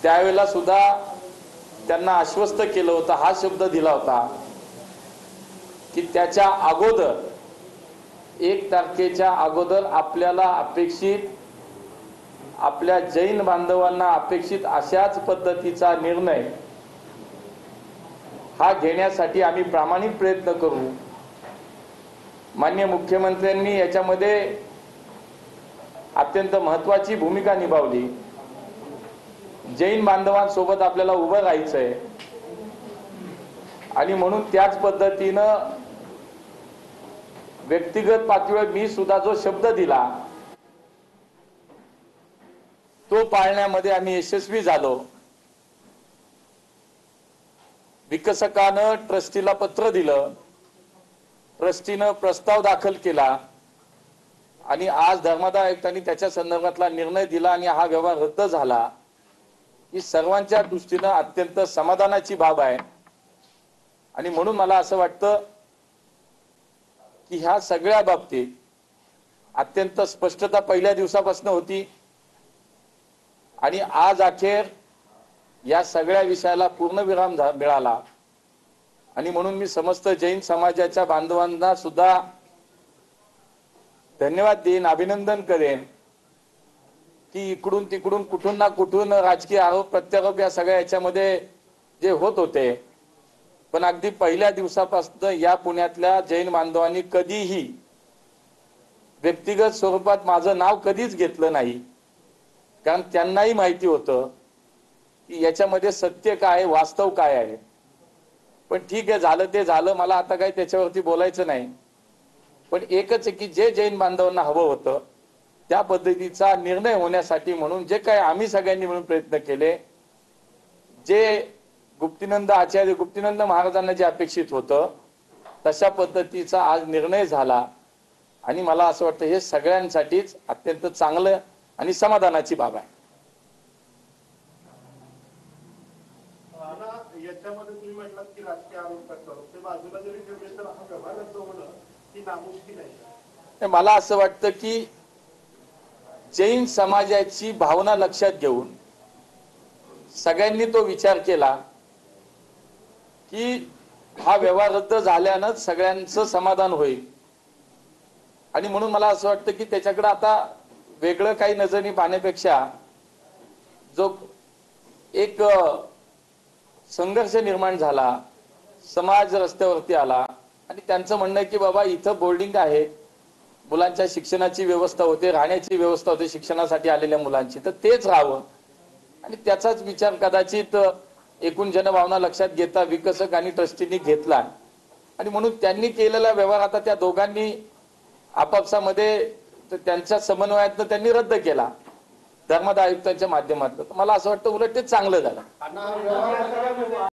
त्यावेळेला सुद्धा त्यांना आश्वस्त केलं होतं, हा शब्द दिला होता की त्याच्या अगोदर 1 तारखेच्या अगोदर आपल्याला अपेक्षित, आपल्या जैन बांधवांना अपेक्षित अशाच पद्धतीचा निर्णय हा घेण्यासाठी आम्ही प्रामाणिक प्रयत्न करू। माननीय मुख्यमंत्र्यांनी याच्यामध्ये अत्यंत महत्त्वाची भूमिका निभावली। जैन बांधवांसोबत आपल्याला उभं राहायचंय आणि म्हणून त्याच पद्धतीनं व्यक्तिगत पातळीवर मी सुद्धा जो शब्द दिला तो पाळण्यामध्ये आम्ही यशस्वी झालो। विकसकानं ट्रस्टीला पत्र दिलं, ट्रस्टीनं प्रस्ताव दाखल केला आणि आज धर्मादाय आयुक्तांनी त्याच्या संदर्भातला निर्णय दिला आणि हा व्यवहार रद्द झाला। ही सर्वांच्या दृष्टीनं अत्यंत समाधानाची बाब आहे आणि म्हणून मला असं वाटतं की ह्या सगळ्या बाबतीत अत्यंत स्पष्टता पहिल्या दिवसापासून होती आणि आज अखेर या सगळ्या विषयाला पूर्णविराम मिळाला आणि म्हणून मी समस्त जैन समाजाच्या बांधवांना सुद्धा धन्यवाद देईन, अभिनंदन करेन की इकडून तिकडून कुठून ना कुठून राजकीय आरोप प्रत्यारोप या सगळ्या याच्यामध्ये जे होत होते, पण अगदी पहिल्या दिवसापासून या पुण्यातल्या जैन बांधवांनी कधीही व्यक्तिगत स्वरूपात माझं नाव कधीच घेतलं नाही, कारण त्यांनाही माहिती होतं की याच्यामध्ये सत्य काय, वास्तव काय आहे। पण ठीक आहे, झालं ते झालं, मला आता काही त्याच्यावरती बोलायचं नाही। पण एकच आहे की जे जैन बांधवांना हवं होतं त्या पद्धतीचा निर्णय होण्यासाठी म्हणून जे काही आम्ही सगळ्यांनी मिळून प्रयत्न केले, जे गुप्तीनंद आचार्य गुप्तीनंद महाराजांना जे अपेक्षित होतं तशा पद्धतीचा आज निर्णय झाला आणि मला असं वाटतं हे सगळ्यांसाठीच अत्यंत चांगलं आणि समाधानाची बाब आहे। याच्यामध्ये तुम्ही म्हटलात की राजकीय आरोप प्रत्यारोप ते बाजूला जरी ठेवले तर हा व्यवहार रद्द होणं ही नामुष्की नाही। मला असं वाटतं की जैन समाजाची भावना लक्षात घेऊन सगळ्यांनी तो विचार केला की हा व्यवहार रद्द झाल्यानंच सगळ्यांचं समाधान होईल आणि म्हणून मला असं वाटतं की त्याच्याकडे आता वेगळं काही नजरेने पाहण्यापेक्षा जो एक संघर्ष निर्माण झाला, समाज रस्त्यावरती आला आणि त्यांचं म्हणणं आहे की बाबा इथं बोर्डिंग आहे, मुलांच्या शिक्षणाची व्यवस्था होते, राहण्याची व्यवस्था होते शिक्षणासाठी आलेल्या मुलांची, तर तेच राहावं आणि त्याचाच विचार कदाचित एकूण जनभावना लक्षात घेता विकसक आणि ट्रस्टींनी घेतला आणि म्हणून त्यांनी केलेला व्यवहार आता त्या दोघांनी आपापसामध्ये त्यांच्या समन्वयातनं त्यांनी रद्द केला धर्मादाय आयुक्तांच्या माध्यमातून। मला असं वाटतं उलट ते चांगलं झालं।